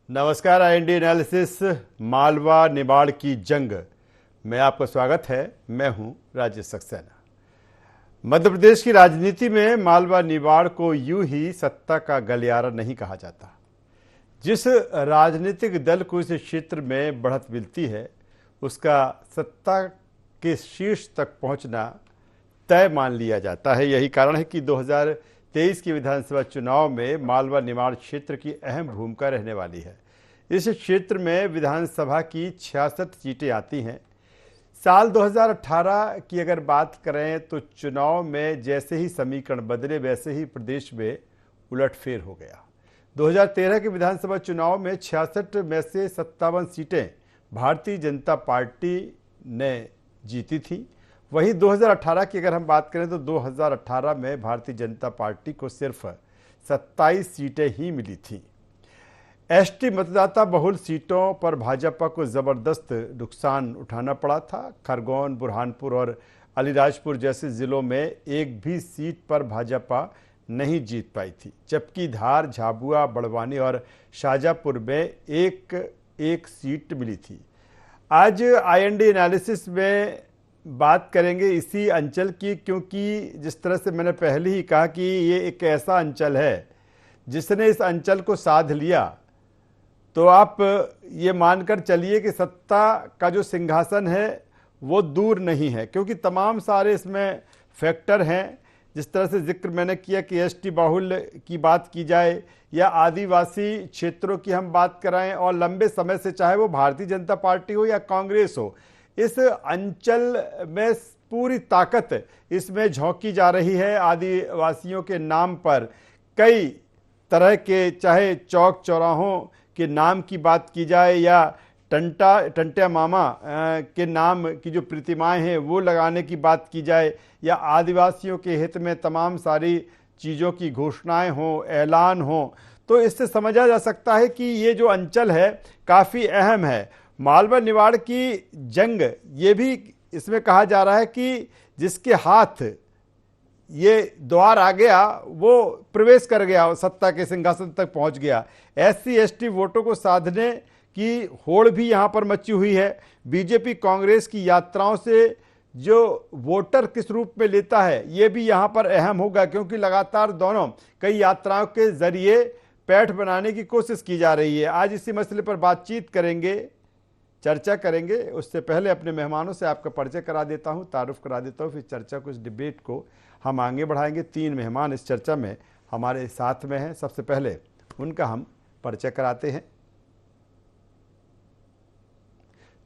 नमस्कार। IND analysis Malwa Nimar की जंग में आपका स्वागत है। मैं हूं राजेश सक्सेना। मध्य प्रदेश की राजनीति में मालवा निमाड़ को यूं ही सत्ता का गलियारा नहीं कहा जाता। जिस राजनीतिक दल को इस क्षेत्र में बढ़त मिलती है उसका सत्ता के शीर्ष तक पहुंचना तय मान लिया जाता है। यही कारण है कि 2023 के विधानसभा चुनाव में मालवा निमाड़ क्षेत्र की अहम भूमिका रहने वाली है। इस क्षेत्र में विधानसभा की 66 सीटें आती हैं। साल 2018 की अगर बात करें तो चुनाव में जैसे ही समीकरण बदले वैसे ही प्रदेश में उलटफेर हो गया। 2013 के विधानसभा चुनाव में 66 में से 57 सीटें भारतीय जनता पार्टी ने जीती थी। वहीं 2018 की अगर हम बात करें तो 2018 में भारतीय जनता पार्टी को सिर्फ 27 सीटें ही मिली थी। एसटी मतदाता बहुल सीटों पर भाजपा को जबरदस्त नुकसान उठाना पड़ा था। खरगोन, बुरहानपुर और अलीराजपुर जैसे जिलों में एक भी सीट पर भाजपा नहीं जीत पाई थी, जबकि धार, झाबुआ, बड़वानी और शाजापुर में एक सीट मिली थी। आज आईएनडी एनालिसिस में बात करेंगे इसी अंचल की, क्योंकि जिस तरह से मैंने पहले ही कहा कि ये एक ऐसा अंचल है जिसने इस अंचल को साध लिया तो आप ये मानकर चलिए कि सत्ता का जो सिंहासन है वो दूर नहीं है, क्योंकि तमाम सारे इसमें फैक्टर हैं। जिस तरह से जिक्र मैंने किया कि एसटी बाहुल्य की बात की जाए या आदिवासी क्षेत्रों की हम बात कराएं और लंबे समय से चाहे वो भारतीय जनता पार्टी हो या कांग्रेस हो, इस अंचल में पूरी ताकत इसमें झोंकी जा रही है। आदिवासियों के नाम पर कई तरह के, चाहे चौक चौराहों के नाम की बात की जाए या टंट्या मामा के नाम की जो प्रतिमाएं हैं वो लगाने की बात की जाए या आदिवासियों के हित में तमाम सारी चीज़ों की घोषणाएं हों, ऐलान हों, तो इससे समझा जा सकता है कि ये जो अंचल है काफ़ी अहम है। मालवा निमाड़ की जंग, ये भी इसमें कहा जा रहा है कि जिसके हाथ ये द्वार आ गया वो प्रवेश कर गया, सत्ता के सिंहासन तक पहुंच गया। एससी एसटी वोटों को साधने की होड़ भी यहां पर मची हुई है। बीजेपी कांग्रेस की यात्राओं से जो वोटर किस रूप में लेता है ये भी यहां पर अहम होगा, क्योंकि लगातार दोनों कई यात्राओं के जरिए पैठ बनाने की कोशिश की जा रही है। आज इसी मसले पर बातचीत करेंगे, चर्चा करेंगे। उससे पहले अपने मेहमानों से आपका परिचय करा देता हूं, तारुफ करा देता हूं, फिर चर्चा को, इस डिबेट को हम आगे बढ़ाएंगे। 3 मेहमान इस चर्चा में हमारे साथ में हैं। सबसे पहले उनका हम परिचय कराते हैं।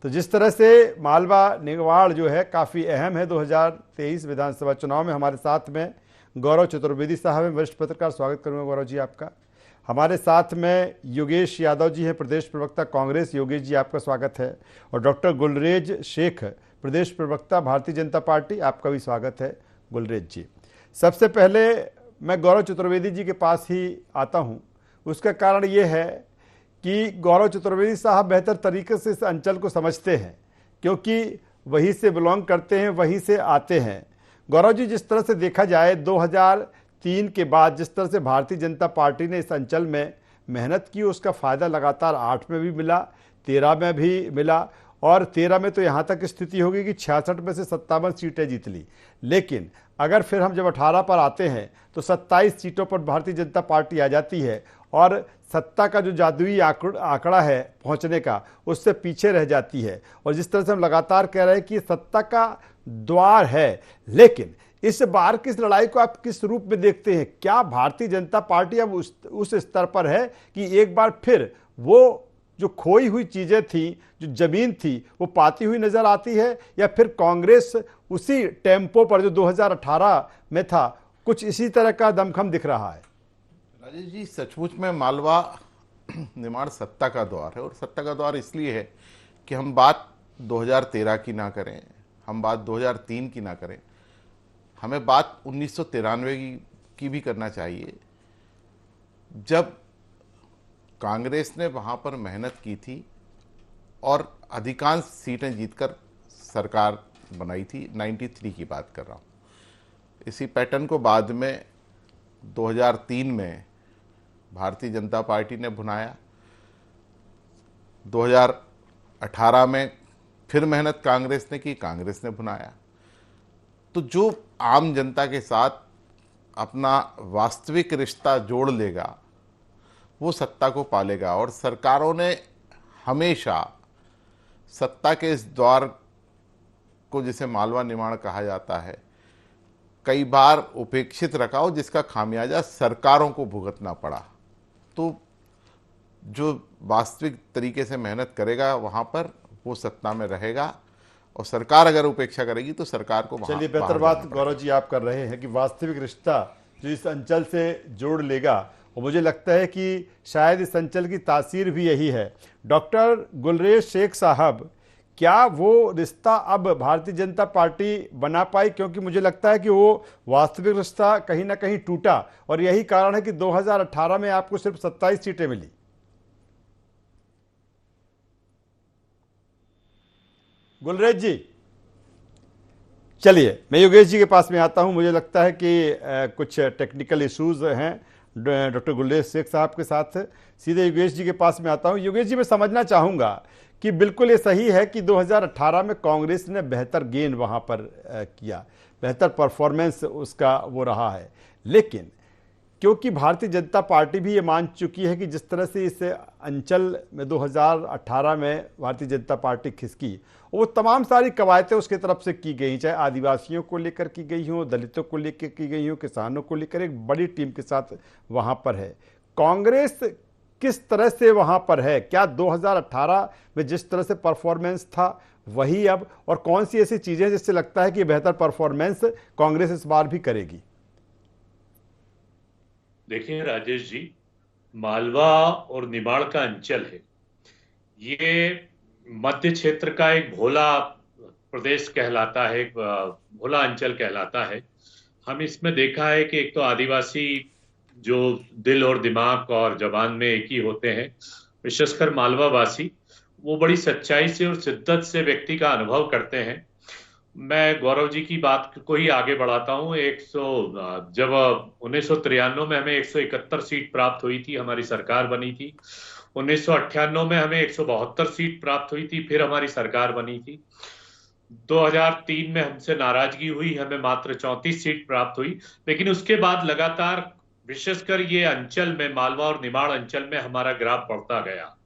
तो जिस तरह से मालवा निमाड़ जो है काफ़ी अहम है 2023 विधानसभा चुनाव में, हमारे साथ में गौरव चतुर्वेदी साहब हैं, वरिष्ठ पत्रकार। स्वागत करूंगा गौरव जी आपका। हमारे साथ में योगेश यादव जी हैं, प्रदेश प्रवक्ता कांग्रेस। योगेश जी आपका स्वागत है। और डॉक्टर गुलरेज शेख, प्रदेश प्रवक्ता भारतीय जनता पार्टी, आपका भी स्वागत है गुलरेज जी। सबसे पहले मैं गौरव चतुर्वेदी जी के पास ही आता हूं। उसका कारण ये है कि गौरव चतुर्वेदी साहब बेहतर तरीके से इस अंचल को समझते हैं, क्योंकि वहीं से बिलोंग करते हैं, वहीं से आते हैं। गौरव जी, जिस तरह से देखा जाए 2003 के बाद जिस तरह से भारतीय जनता पार्टी ने इस अंचल में मेहनत की, उसका फ़ायदा लगातार 8 में भी मिला, 13 में भी मिला, और 13 में तो यहाँ तक स्थिति होगी कि 66 में से 57 सीटें जीत ली। लेकिन अगर फिर हम जब 18 पर आते हैं तो 27 सीटों पर भारतीय जनता पार्टी आ जाती है और सत्ता का जो जादुई आंकड़ा है पहुंचने का, उससे पीछे रह जाती है। और जिस तरह से हम लगातार कह रहे हैं कि सत्ता का द्वार है, लेकिन इस बार की इस लड़ाई को आप किस रूप में देखते हैं? क्या भारतीय जनता पार्टी अब उस स्तर पर है कि एक बार फिर वो जो खोई हुई चीज़ें थी, जो जमीन थी, वो पाती हुई नजर आती है, या फिर कांग्रेस उसी टेम्पो पर जो 2018 में था कुछ इसी तरह का दमखम दिख रहा है? राजेश जी, सचमुच में मालवा निमाड़ सत्ता का द्वार है, और सत्ता का द्वार इसलिए है कि हम बात 2013 की ना करें, हम बात 2003 की ना करें, हमें बात 1993 की भी करना चाहिए, जब कांग्रेस ने वहाँ पर मेहनत की थी और अधिकांश सीटें जीतकर सरकार बनाई थी। 93 की बात कर रहा हूँ। इसी पैटर्न को बाद में 2003 में भारतीय जनता पार्टी ने भुनाया। 2018 में फिर मेहनत कांग्रेस ने की, कांग्रेस ने भुनाया। तो जो आम जनता के साथ अपना वास्तविक रिश्ता जोड़ लेगा वो सत्ता को पालेगा। और सरकारों ने हमेशा सत्ता के इस द्वार को, जिसे मालवा निर्माण कहा जाता है, कई बार उपेक्षित रखा हो, जिसका खामियाजा सरकारों को भुगतना पड़ा। तो जो वास्तविक तरीके से मेहनत करेगा वहां पर वो सत्ता में रहेगा, और सरकार अगर उपेक्षा करेगी तो सरकार को वहां चलिए, बेहतर बात गौरव जी आप कर रहे हैं कि वास्तविक रिश्ता जो इस अंचल से जोड़ लेगा, और मुझे लगता है कि शायद इस अंचल की तासीर भी यही है। डॉक्टर गुलरेज शेख साहब, क्या वो रिश्ता अब भारतीय जनता पार्टी बना पाई? क्योंकि मुझे लगता है कि वो वास्तविक रिश्ता कहीं ना कहीं टूटा, और यही कारण है कि 2018 में आपको सिर्फ 27 सीटें मिली। गुलरेज जी, चलिए मैं योगेश जी के पास में आता हूं। मुझे लगता है कि कुछ टेक्निकल इश्यूज हैं डॉक्टर गुलरेज शेख साहब के साथ। सीधे योगेश जी के पास में आता हूं। योगेश जी, मैं समझना चाहूंगा कि बिल्कुल ये सही है कि 2018 में कांग्रेस ने बेहतर गेन वहां पर किया, बेहतर परफॉर्मेंस उसका वो रहा है, लेकिन क्योंकि भारतीय जनता पार्टी भी ये मान चुकी है कि जिस तरह से इस अंचल में 2018 में भारतीय जनता पार्टी खिसकी, वो तमाम सारी कवायतें उसकी तरफ से की गई, चाहे आदिवासियों को लेकर की गई हों, दलितों को लेकर की गई हों, किसानों को लेकर, एक बड़ी टीम के साथ वहाँ पर है। कांग्रेस किस तरह से वहाँ पर है? क्या 2018 में जिस तरह से परफॉर्मेंस था वही अब, और कौन सी ऐसी चीज़ें जिससे लगता है कि बेहतर परफॉर्मेंस कांग्रेस इस बार भी करेगी? देखिए राजेश जी, मालवा और निमाड़ का अंचल है, ये मध्य क्षेत्र का एक भोला प्रदेश कहलाता है, एक भोला अंचल कहलाता है। हम इसमें देखा है कि एक तो आदिवासी जो दिल और दिमाग और जबान में एक ही होते हैं, विशेषकर मालवा वासी, वो बड़ी सच्चाई से और शिद्दत से व्यक्ति का अनुभव करते हैं। मैं गौरव जी की बात को ही आगे बढ़ाता हूँ। जब 1993 में हमें 171 सीट प्राप्त हुई थी, हमारी सरकार बनी थी। 1998 में हमें 172 सीट प्राप्त हुई थी, फिर हमारी सरकार बनी थी। 2003 में हमसे नाराजगी हुई, हमें मात्र 34 सीट प्राप्त हुई। लेकिन उसके बाद लगातार, विशेषकर ये अंचल में, मालवा और निमाड़ अंचल में, हमारा ग्राफ बढ़ता गया।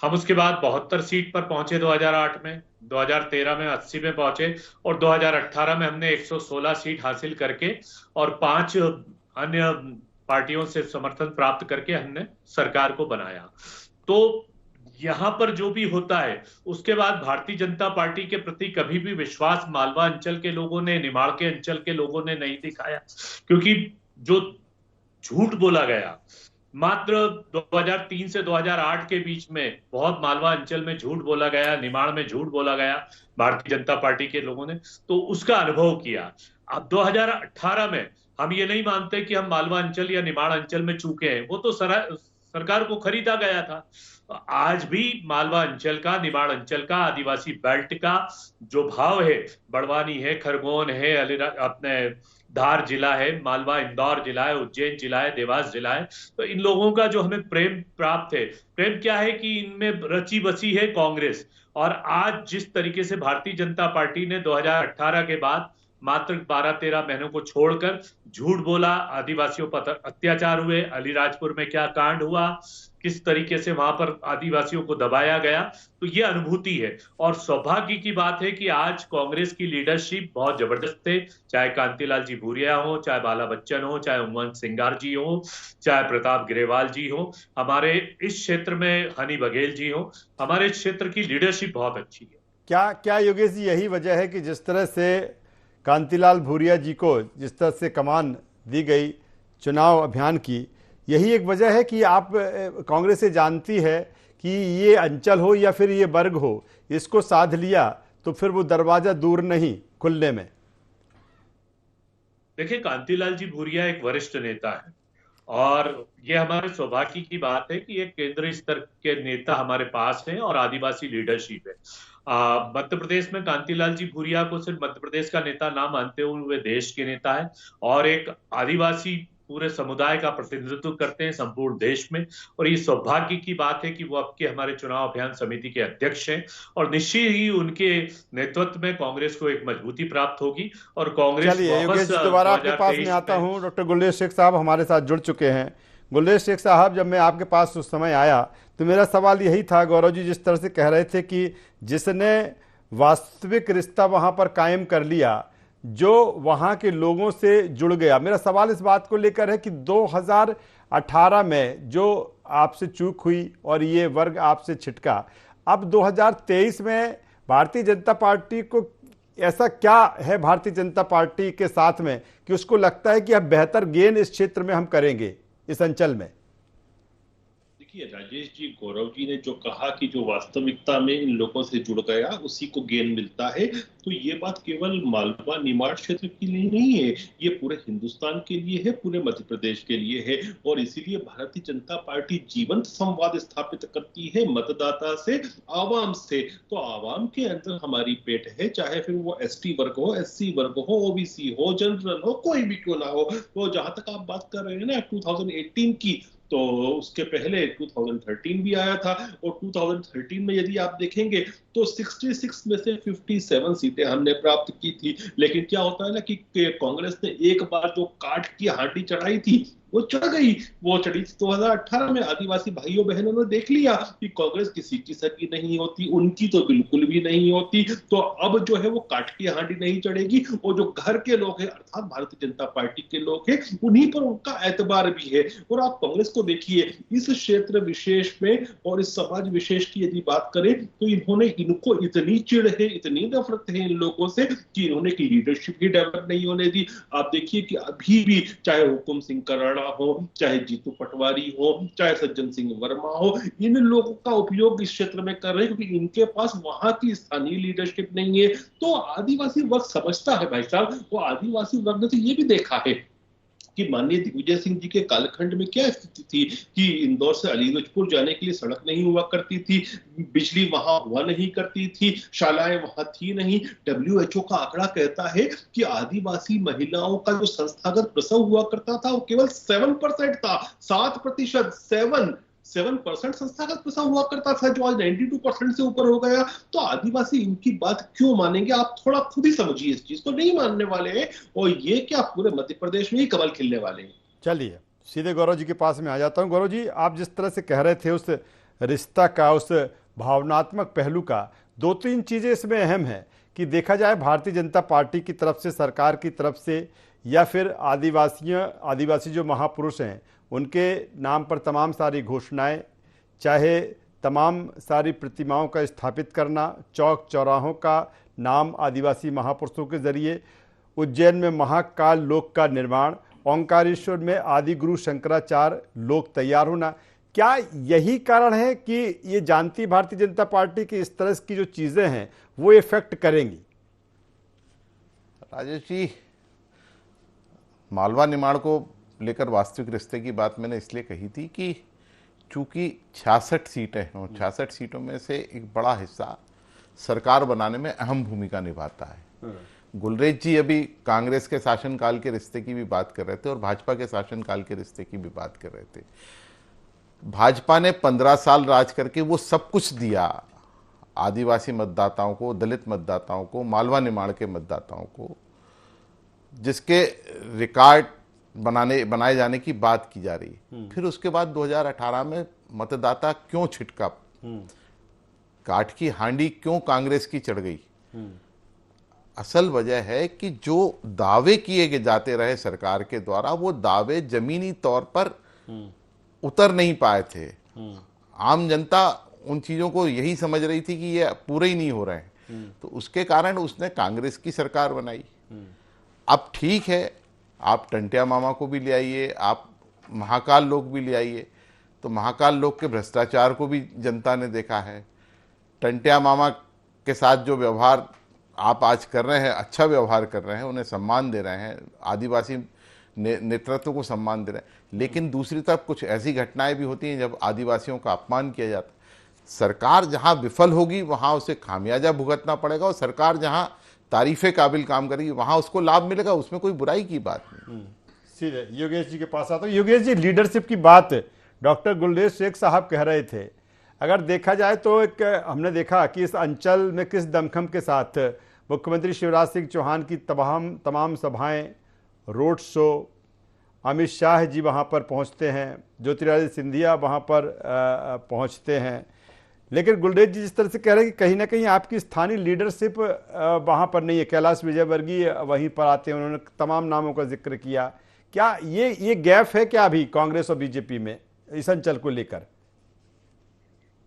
हम उसके बाद 72 सीट पर पहुंचे 2008 में, 2013 में 80 में पहुंचे, और 2018 में हमने 116 सीट हासिल करके और 5 अन्य पार्टियों से समर्थन प्राप्त करके हमने सरकार को बनाया। तो यहां पर जो भी होता है, उसके बाद भारतीय जनता पार्टी के प्रति कभी भी विश्वास मालवा अंचल के लोगों ने, निमाड़ के अंचल के लोगों ने नहीं दिखाया, क्योंकि जो झूठ बोला गया मात्र 2003 से 2008 के बीच में, बहुत मालवा अंचल में झूठ बोला गया, निमाड़ में झूठ बोला गया भारतीय जनता पार्टी के लोगों ने, तो उसका अनुभव किया। अब 2018 में हम ये नहीं मानते कि हम मालवा अंचल या निमाड़ अंचल में चूके हैं, वो तो सरकार को खरीदा गया था। आज भी मालवा अंचल का, निमाड़ अंचल का, आदिवासी बेल्ट का जो भाव है, बड़वानी है, खरगोन है, अपने धार जिला है, मालवा इंदौर जिला है, उज्जैन जिला है, देवास जिला है, तो इन लोगों का जो हमें प्रेम प्राप्त है, प्रेम क्या है कि इनमें रची बसी है कांग्रेस। और आज जिस तरीके से भारतीय जनता पार्टी ने 2018 के बाद मात्र 12-13 महीनों को छोड़कर झूठ बोला, आदिवासियों पर अत्याचार हुए, अलीराजपुर में क्या कांड हुआ, किस तरीके से वहां पर आदिवासियों को दबाया गया, तो ये अनुभूति है। और सौभाग्य की बात है कि आज कांग्रेस की लीडरशिप बहुत जबरदस्त है, चाहे कांतिलाल जी भूरिया हो, चाहे बाला बच्चन हो, चाहे उमंग सिंगार जी हो, चाहे प्रताप ग्रेवाल जी हो, हमारे इस क्षेत्र में हनी बघेल जी हो, हमारे क्षेत्र की लीडरशिप बहुत अच्छी है। क्या क्या योगेश जी यही वजह है कि जिस तरह से कांतिलाल भूरिया जी को जिस तरह से कमान दी गई चुनाव अभियान की, यही एक वजह है कि आप कांग्रेस से जानती है कि ये अंचल हो या फिर ये वर्ग हो, इसको साध लिया तो फिर वो दरवाजा दूर नहीं खुलने में? देखिए, कांतिलाल जी भूरिया एक वरिष्ठ नेता है, और ये हमारे सौभाग्य की बात है कि एक केंद्रीय स्तर के नेता हमारे पास हैं और आदिवासी लीडरशिप है। मध्य प्रदेश में कांतिलाल जी भूरिया को सिर्फ मध्य प्रदेश का नेता ना मानते हुए वे देश के नेता है, और एक आदिवासी पूरे समुदाय का प्रतिनिधित्व करते हैं संपूर्ण देश में। और ये सौभाग्य की बात है कि वो अब के हमारे चुनाव अभियान समिति के अध्यक्ष हैं, और निश्चित ही उनके नेतृत्व में कांग्रेस को एक मजबूती प्राप्त होगी और कांग्रेस चलिए योगेश वापस जी, दोबारा आपके पास में 2023 आता में। हूँ। डॉक्टर गुलेश शेख साहब हमारे साथ जुड़ चुके हैं। गुलेश शेख साहब, जब मैं आपके पास उस समय आया तो मेरा सवाल यही था, गौरव जी जिस तरह से कह रहे थे कि जिसने वास्तविक रिश्ता वहाँ पर कायम कर लिया, जो वहाँ के लोगों से जुड़ गया। मेरा सवाल इस बात को लेकर है कि 2018 में जो आपसे चूक हुई और ये वर्ग आपसे छिटका, अब 2023 में भारतीय जनता पार्टी को ऐसा क्या है भारतीय जनता पार्टी के साथ में कि उसको लगता है कि अब बेहतर गेन इस क्षेत्र में हम करेंगे, इस अंचल में? देखिए राजेश जी, गौरव जी ने जो कहा कि जो वास्तविकता में इन लोगों से जुड़ गया उसी को गेन मिलता है, तो ये बात केवल मालवा निमाड़ क्षेत्र के लिए नहीं है, ये पूरे हिंदुस्तान के लिए है, पूरे मध्य प्रदेश के लिए है। और इसीलिए भारतीय जनता पार्टी जीवंत संवाद स्थापित करती है मतदाता से, आवाम से। तो आवाम के अंदर हमारी पेट है, चाहे फिर वो एसटी वर्ग हो, एससी वर्ग हो, ओबीसी हो, जनरल हो, कोई भी क्यों ना हो। तो जहां तक आप बात कर रहे हैं ना 2018 की, तो उसके पहले 2013 भी आया था, और 2013 में यदि आप देखेंगे तो 66 में से 57 सीटें हमने प्राप्त की थी। लेकिन क्या होता है ना कि कांग्रेस ने एक बार जो काट की हांडी चढ़ाई थी वो चढ़ गई, वो चढ़ी 2018 में। आदिवासी भाइयों बहनों ने देख लिया कि कांग्रेस किसी की सगी नहीं होती, उनकी तो बिल्कुल भी नहीं होती। तो अब जो है वो काट की हांडी नहीं चढ़ेगी, और जो घर के लोग हैं अर्थात भारतीय जनता पार्टी के लोग हैं, उन्हीं पर उनका एतबार भी है। और आप कांग्रेस को देखिए, इस क्षेत्र विशेष में और इस समाज विशेष की यदि बात करें तो इनको इतनी चिढ़ है, इतनी नफरत है इन लोगों से कि इन्होंने की लीडरशिप ही डेवलप नहीं होने दी। आप देखिए कि अभी भी चाहे हुकुम सिंह कराड़ा हो, चाहे जीतू पटवारी हो, चाहे सज्जन सिंह वर्मा हो, इन लोगों का उपयोग इस क्षेत्र में कर रहे हैं क्योंकि इनके पास वहां की स्थानीय लीडरशिप नहीं है। तो आदिवासी वर्ग समझता है भाई साहब, वो आदिवासी वर्ग ने तो ये भी देखा है कि माननीय दिग्विजय सिंह जी के कालखंड में क्या स्थिति थी कि इंदौर से अलीगढ़पुर जाने के लिए सड़क नहीं हुआ करती थी, बिजली वहां हुआ नहीं करती थी, शालाएं वहां थी नहीं। WHO का आंकड़ा कहता है कि आदिवासी महिलाओं का जो संस्थागत प्रसव हुआ करता था वो केवल 7% था, 7%, 7% संस्थागत प्रसव हुआ करता था, जो आज 92% से ऊपर हो गया। तो आदिवासी इनकी बात क्यों मानेंगे? आप थोड़ा खुद ही समझिए, इस चीज को नहीं मानने वाले हैं, और ये क्या पूरे मध्य प्रदेश में ही कमल खिलने वाले हैं। चलिए सीधे गौरव जी के पास में आ जाता हूं। गौरव जी, आप जिस तरह से कह रहे थे उस रिश्ता का, उस भावनात्मक पहलू का, 2-3 चीज़ें इसमें अहम है कि देखा जाए भारतीय जनता पार्टी की तरफ से, सरकार की तरफ से, या फिर आदिवासी जो महापुरुष हैं उनके नाम पर तमाम सारी घोषणाएं, चाहे तमाम सारी प्रतिमाओं का स्थापित करना, चौक चौराहों का नाम आदिवासी महापुरुषों के जरिए, उज्जैन में महाकाल लोक का निर्माण, ओंकारेश्वर में आदिगुरु शंकराचार्य लोक तैयार होना, क्या यही कारण है कि ये जानती भारतीय जनता पार्टी की इस तरह की जो चीज़ें हैं वो इफेक्ट करेंगी? राजेश जी, मालवा निमाड़ को लेकर वास्तविक रिश्ते की बात मैंने इसलिए कही थी कि चूंकि 66 सीटें हैं और 66 सीटों में से एक बड़ा हिस्सा सरकार बनाने में अहम भूमिका निभाता है। गुलरेज जी अभी कांग्रेस के शासनकाल के रिश्ते की भी बात कर रहे थे और भाजपा के शासनकाल के रिश्ते की भी बात कर रहे थे। भाजपा ने 15 साल राज करके वो सब कुछ दिया आदिवासी मतदाताओं को, दलित मतदाताओं को, मालवा निमाड़ के मतदाताओं को, जिसके रिकॉर्ड बनाए जाने की बात की जा रही। फिर उसके बाद 2018 में मतदाता क्यों छिटका, काठ की हांडी क्यों कांग्रेस की चढ़ गई? असल वजह है कि जो दावे किए जाते रहे सरकार के द्वारा, वो दावे जमीनी तौर पर उतर नहीं पाए थे। आम जनता उन चीजों को यही समझ रही थी कि ये पूरे ही नहीं हो रहे हैं, तो उसके कारण उसने कांग्रेस की सरकार बनाई। अब ठीक है, आप टंटिया मामा को भी ले आइए, आप महाकाल लोक भी ले आइए, तो महाकाल लोक के भ्रष्टाचार को भी जनता ने देखा है। टंटिया मामा के साथ जो व्यवहार आप आज कर रहे हैं, अच्छा व्यवहार कर रहे हैं, उन्हें सम्मान दे रहे हैं, आदिवासी नेतृत्व को सम्मान दे रहे हैं, लेकिन दूसरी तरफ कुछ ऐसी घटनाएं भी होती हैं जब आदिवासियों का अपमान किया जाता है। सरकार जहां विफल होगी वहां उसे खामियाजा भुगतना पड़ेगा, और सरकार जहां तारीफे काबिल काम करेगी वहां उसको लाभ मिलेगा, उसमें कोई बुराई की बात नहीं। सीधे योगेश जी के पास आता हूँ। योगेश जी, लीडरशिप की बात डॉक्टर गुलरेज शेख साहब कह रहे थे। अगर देखा जाए तो एक हमने देखा कि इस अंचल में किस दमखम के साथ मुख्यमंत्री शिवराज सिंह चौहान की तमाम सभाएं, रोड शो, अमित शाह जी वहां पर पहुंचते हैं, ज्योतिरादित्य सिंधिया वहां पर पहुंचते हैं। लेकिन गुलरेज जी जिस तरह से कह रहे हैं कि कहीं ना कहीं आपकी स्थानीय लीडरशिप वहां पर नहीं है। कैलाश विजयवर्गीय वहीं पर आते हैं, उन्होंने तमाम नामों का जिक्र किया। क्या ये गैप है क्या अभी कांग्रेस और बीजेपी में इस अंचल को लेकर?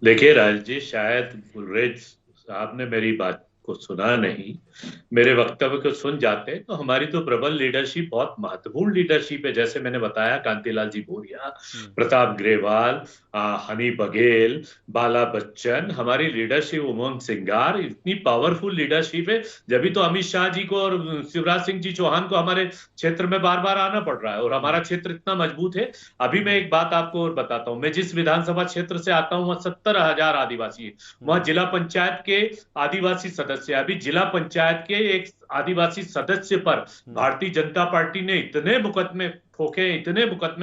देखिए राजेश, शायद गुलरेज साहब ने मेरी बात को सुना नहीं, मेरे वक्तव्य को सुन जाते तो हमारी तो प्रबल लीडरशिप, बहुत महत्वपूर्ण लीडरशिप है। जैसे मैंने बताया, कांतिलाल जी भूरिया, प्रताप ग्रेवाल, हनी बघेल, बाला बच्चन, हमारी लीडरशिप, उमंग सिंगार, इतनी पावरफुल लीडरशिप है। जब तो अमित शाह जी को और शिवराज सिंह जी चौहान को हमारे क्षेत्र में बार बार आना पड़ रहा है, और हमारा क्षेत्र इतना मजबूत है। अभी मैं एक बात आपको और बताता हूं, मैं जिस विधानसभा क्षेत्र से आता हूं वहां 70,000 आदिवासी है। वहां जिला पंचायत के आदिवासी सदस्य, अभी जिला पंचायत के एक आदिवासी सदस्य पर भारतीय जनता पार्टी ने इतने मुकदमे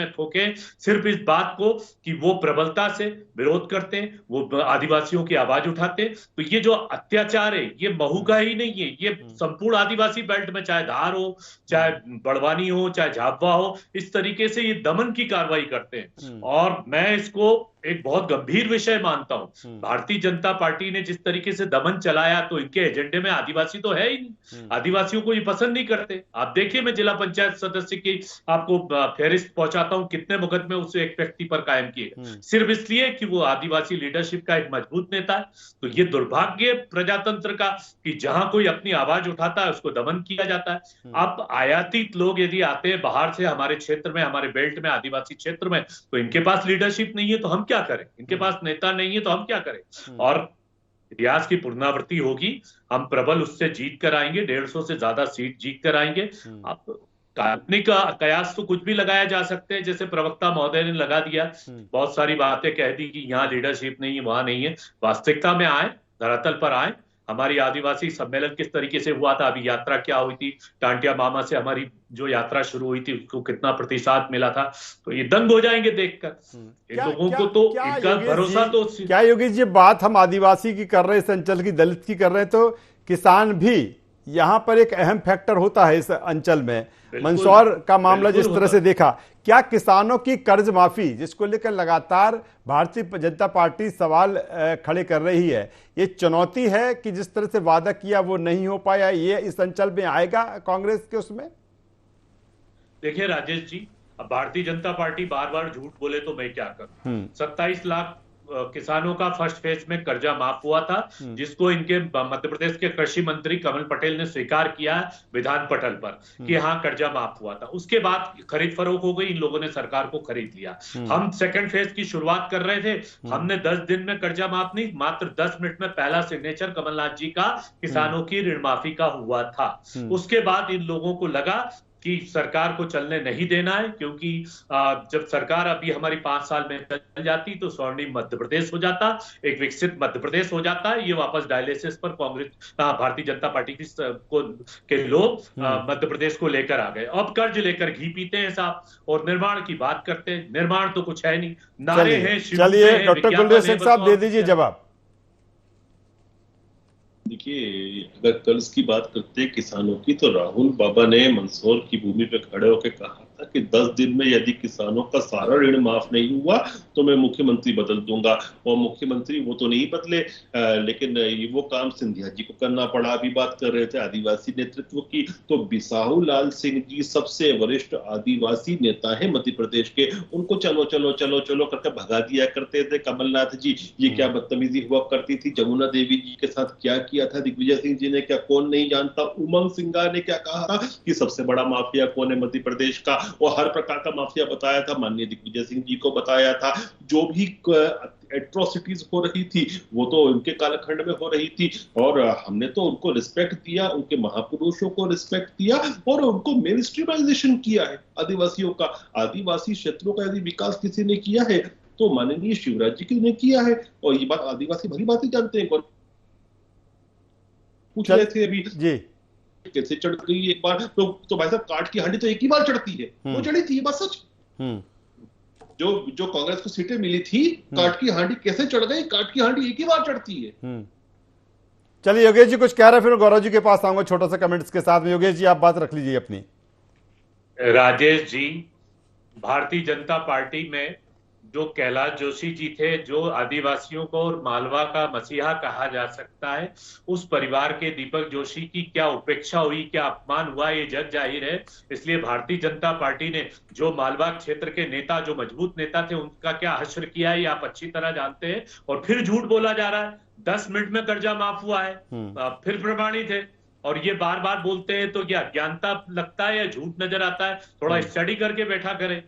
ठोके सिर्फ इस बात को कि वो प्रबलता से विरोध करते हैं, वो आदिवासियों की आवाज उठाते हैं। तो ये जो अत्याचार है ये महू का ही नहीं है, ये संपूर्ण आदिवासी बेल्ट में, चाहे धार हो, चाहे बड़वानी हो, चाहे झाबुआ हो, इस तरीके से ये दमन की कार्रवाई करते हैं। और मैं इसको एक बहुत गंभीर विषय मानता हूं। भारतीय जनता पार्टी ने जिस तरीके से दमन चलाया, तो इनके एजेंडे में आदिवासी तो है ही नहीं, आदिवासियों को ये पसंद नहीं करते। आप देखिए, मैं जिला पंचायत सदस्य की आपको फेहरिस्त पहुंचाता हूं, कितने मुकदमे उस एक व्यक्ति पर कायम किए, सिर्फ इसलिए कि वो आदिवासी लीडरशिप का एक मजबूत नेता है। तो ये दुर्भाग्य प्रजातंत्र का कि जहां कोई अपनी आवाज उठाता है उसको दमन किया जाता है। अब आयातित लोग यदि आते हैं बाहर से हमारे क्षेत्र में, हमारे बेल्ट में, आदिवासी क्षेत्र में, तो इनके पास लीडरशिप नहीं है तो हम क्या करें, इनके पास नेता नहीं है तो हम क्या करें। और इतिहास की पुनरावृत्ति होगी, हम प्रबल उससे जीत कर आएंगे, 150 से ज्यादा सीट जीत कर आएंगे। अब काल्पनिक कयास तो कुछ भी लगाया जा सकते हैं, जैसे प्रवक्ता महोदय ने लगा दिया, बहुत सारी बातें कह दी कि यहाँ लीडरशिप नहीं है, वहां नहीं है। वास्तविकता में आए, धरातल पर आए। हमारी आदिवासी सम्मेलन किस तरीके से हुआ था, अभी यात्रा क्या हुई थी, टांटिया मामा से हमारी जो यात्रा शुरू हुई थी उसको कितना प्रतिसाद मिला था, तो ये दंग हो जाएंगे देखकर। इन लोगों को तो इनका भरोसा तो क्या योगेश जी, बात हम आदिवासी की कर रहे हैं, इस अंचल की, दलित की कर रहे हैं, तो किसान भी यहाँ पर एक अहम फैक्टर होता है इस अंचल में। मंदसौर का मामला जिस तरह से देखा, क्या किसानों की कर्ज माफी जिसको लेकर लगातार भारतीय जनता पार्टी सवाल खड़े कर रही है, ये चुनौती है कि जिस तरह से वादा किया वो नहीं हो पाया, ये इस अंचल में आएगा कांग्रेस के उसमें? देखिए राजेश जी, अब भारतीय जनता पार्टी बार बार झूठ बोले तो मैं क्या करूं। 27 लाख किसानों का फर्स्ट फेज में कर्जा माफ हुआ था, जिसको इनके मध्य प्रदेश के कृषि मंत्री कमल पटेल ने स्वीकार किया विधान पटल पर कि हाँ कर्जा माफ हुआ था। उसके बाद खरीद फरोख्त हो गई, इन लोगों ने सरकार को खरीद लिया। हम सेकंड फेज की शुरुआत कर रहे थे, हमने 10 दिन में कर्जा माफ नहीं, मात्र 10 मिनट में पहला सिग्नेचर कमलनाथ जी का किसानों की ऋण माफी का हुआ था। उसके बाद इन लोगों को लगा कि सरकार को चलने नहीं देना है, क्योंकि जब सरकार अभी हमारी 5 साल में चल जाती तो स्वर्णिम मध्य प्रदेश हो जाता, एक विकसित मध्य प्रदेश हो जाता है। ये वापस डायलिसिस पर कांग्रेस, भारतीय जनता पार्टी के लोग मध्य प्रदेश को लेकर आ गए। अब कर्ज लेकर घी पीते हैं साहब, और निर्माण की बात करते हैं। निर्माण तो कुछ है नहीं, नारे हैं। चलिए डॉक्टर गुलरेज शेख साहब दे दीजिए जवाब। देखिए, अगर कर्ज की बात करते हैं किसानों की, तो राहुल बाबा ने मंदसौर की भूमि पे खड़े होकर कहा था कि 10 दिन में यदि किसानों का सारा ऋण माफ नहीं हुआ तो मैं मुख्यमंत्री बदल दूंगा। और मुख्यमंत्री वो तो नहीं बदले, लेकिन वो काम सिंधिया जी को करना पड़ा। अभी बात कर रहे थे आदिवासी नेतृत्व की, तो बिसाहू लाल सिंह जी सबसे वरिष्ठ आदिवासी नेता है मध्य प्रदेश के, उनको चलो चलो चलो चलो करके भगा दिया करते थे कमलनाथ जी। ये क्या बदतमीजी हुआ करती थी, जमुना देवी जी के साथ क्या किया था दिग्विजय सिंह जी ने, क्या कौन नहीं जानता। उमंग सिंगार ने क्या कहा था कि सबसे बड़ा माफिया कौन है मध्य प्रदेश का, और हर प्रकार का माफिया बताया था, माननीय दिग्विजय सिंह जी को बताया था। जो भी एट्रोसिटीज हो रही थी वो तो उनके कालखंड में हो रही थी, और हमने तो उनको रिस्पेक्ट दिया, उनके महापुरुषों को रिस्पेक्ट दिया, और उनको मेन स्ट्रीमाइजेशन किया है आदिवासियों का। आदिवासी क्षेत्रों का यदि विकास किसी ने किया है तो माननीय शिवराज जी ने किया है। और ये बात आदिवासी भली बात ही जानते हैं। पूछ रहे थे अभी जी, कैसे चढ़ गई एक बार, तो भाई साहब काट की हांडी तो एक ही बार चढ़ती है, वो चढ़ी थी, ये बात सच। जो कांग्रेस को सीटें मिली थी, काट की हांडी कैसे चढ़ गई? काट की हांडी एक ही बार चढ़ती है। चलिए योगेश जी कुछ कह रहे हैं, फिर गौरव जी के पास आऊंगा छोटा सा कमेंट्स के साथ में। योगेश जी आप बात रख लीजिए अपनी। राजेश जी, भारतीय जनता पार्टी में जो कैलाश जोशी जी थे, जो आदिवासियों को और मालवा का मसीहा कहा जा सकता है, उस परिवार के दीपक जोशी की क्या उपेक्षा हुई, क्या अपमान हुआ, ये जग जाहिर है। इसलिए भारतीय जनता पार्टी ने जो मालवा क्षेत्र के नेता, जो मजबूत नेता थे, उनका क्या हश्र किया है ये आप अच्छी तरह जानते हैं। और फिर झूठ बोला जा रहा है, 10 मिनट में कर्जा माफ हुआ है, फिर प्रमाणित है। और ये बार बार बोलते हैं तो क्या अज्ञानता लगता है या झूठ नजर आता है? थोड़ा स्टडी करके बैठा करें,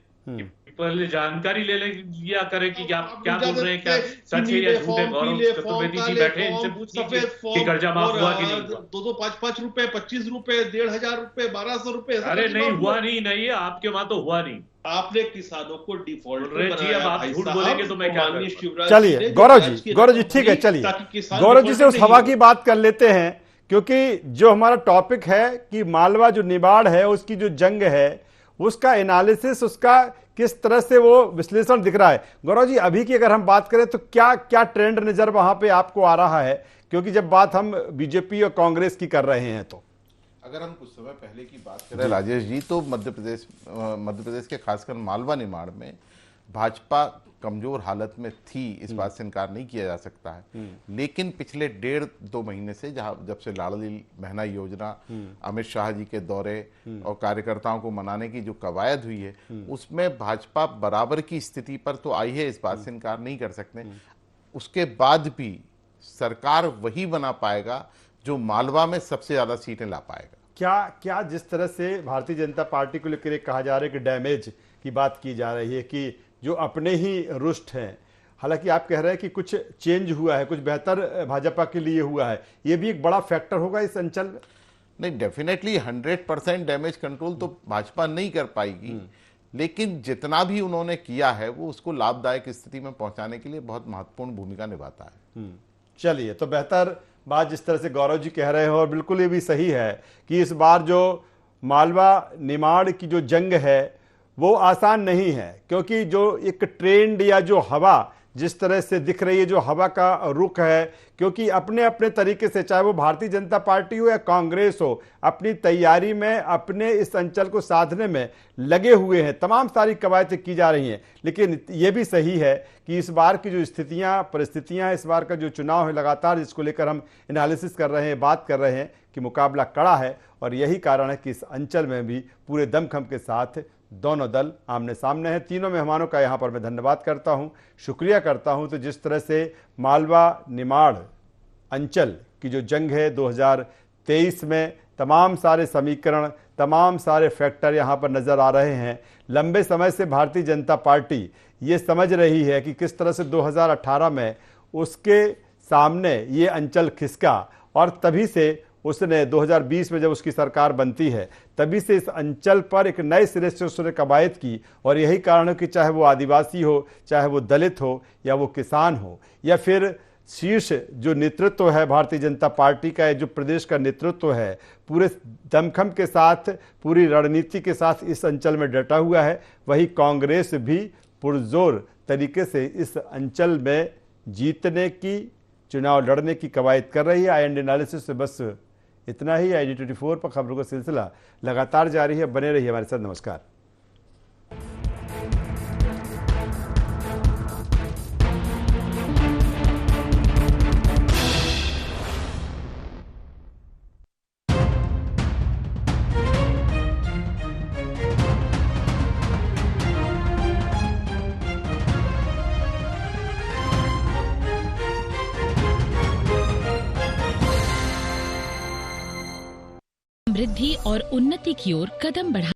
पहले जानकारी ले लिया करें कि क्या बोल रहे हैं, क्या सच है या झूठ है। गौरव चतुर्वेदी जी बैठे, इनसे पूछ लीजिए कि कर्जा माफ हुआ कि नहीं हुआ। 5-5 रुपए, 25 रुपए, 1,500 रुपए, 1,200 रुपए। अरे नहीं हुआ, नहीं आपके वहां तो हुआ नहीं। आपने किसानों को डिफॉल्ट जी, अब आप झूठ बोलेंगे तो मैं क्या करूं? चलिए गौरव जी ठीक है, चलिए गौरव जी से उस हवा की बात कर लेते हैं, क्योंकि जो हमारा टॉपिक है कि मालवा जो निबाड़ है उसकी जो जंग है, उसका एनालिसिस, उसका किस तरह से वो विश्लेषण दिख रहा है। गौरव जी अभी की अगर हम बात करें तो क्या क्या ट्रेंड नजर वहां पे आपको आ रहा है, क्योंकि जब बात हम बीजेपी और कांग्रेस की कर रहे हैं तो अगर हम कुछ समय पहले की बात करें राजेश जी, तो मध्य प्रदेश के खासकर मालवा निमाड़ में भाजपा कमजोर हालत में थी, इस बात से इनकार नहीं किया जा सकता है। लेकिन पिछले 1.5-2 महीने से जब से लाडली बहना योजना, अमित शाह जी के दौरे और कार्यकर्ताओं को मनाने की जो कवायद हुई है, उसमें भाजपा बराबर की स्थिति पर तो आई है, इस बात से इनकार नहीं कर सकते। उसके बाद भी सरकार वही बना पाएगा जो मालवा में सबसे ज्यादा सीटें ला पाएगा। क्या जिस तरह से भारतीय जनता पार्टी को लेकर कहा जा रहा है कि डैमेज की बात की जा रही है कि जो अपने ही रुष्ट हैं, हालांकि आप कह रहे हैं कि कुछ चेंज हुआ है, कुछ बेहतर भाजपा के लिए हुआ है, ये भी एक बड़ा फैक्टर होगा इस अंचल में? नहीं, डेफिनेटली 100% डैमेज कंट्रोल तो भाजपा नहीं कर पाएगी, लेकिन जितना भी उन्होंने किया है वो उसको लाभदायक स्थिति में पहुंचाने के लिए बहुत महत्वपूर्ण भूमिका निभाता है। चलिए, तो बेहतर बात जिस तरह से गौरव जी कह रहे हो, और बिल्कुल ये भी सही है कि इस बार जो मालवा निमाड़ की जो जंग है वो आसान नहीं है, क्योंकि जो एक ट्रेंड या जो हवा जिस तरह से दिख रही है, जो हवा का रुख है, क्योंकि अपने अपने तरीके से, चाहे वो भारतीय जनता पार्टी हो या कांग्रेस हो, अपनी तैयारी में, अपने इस अंचल को साधने में लगे हुए हैं, तमाम सारी कवायदें की जा रही हैं। लेकिन ये भी सही है कि इस बार की जो स्थितियां, परिस्थितियां, इस बार का जो चुनाव है लगातार जिसको लेकर हम एनालिसिस कर रहे हैं, बात कर रहे हैं कि मुकाबला कड़ा है, और यही कारण है कि इस अंचल में भी पूरे दमखम के साथ दोनों दल आमने सामने हैं। तीनों मेहमानों का यहाँ पर मैं धन्यवाद करता हूँ, शुक्रिया करता हूँ। तो जिस तरह से मालवा निमाड़ अंचल की जो जंग है 2023 में, तमाम सारे समीकरण, तमाम सारे फैक्टर यहाँ पर नज़र आ रहे हैं। लंबे समय से भारतीय जनता पार्टी ये समझ रही है कि किस तरह से 2018 में उसके सामने ये अंचल खिसका, और तभी से उसने 2020 में जब उसकी सरकार बनती है, तभी से इस अंचल पर एक नए सिरे से उसने कवायद की। और यही कारण है कि चाहे वो आदिवासी हो, चाहे वो दलित हो, या वो किसान हो, या फिर शीर्ष जो नेतृत्व है भारतीय जनता पार्टी का, जो प्रदेश का नेतृत्व है, पूरे दमखम के साथ, पूरी रणनीति के साथ इस अंचल में डटा हुआ है। वही कांग्रेस भी पुरजोर तरीके से इस अंचल में जीतने की, चुनाव लड़ने की कवायद कर रही है। आई एंड एनालिसिस से बस इतना ही। ID24 पर खबरों का सिलसिला लगातार जारी है, बने रहिए हमारे साथ। नमस्कार। समृद्धि और उन्नति की ओर कदम बढ़ा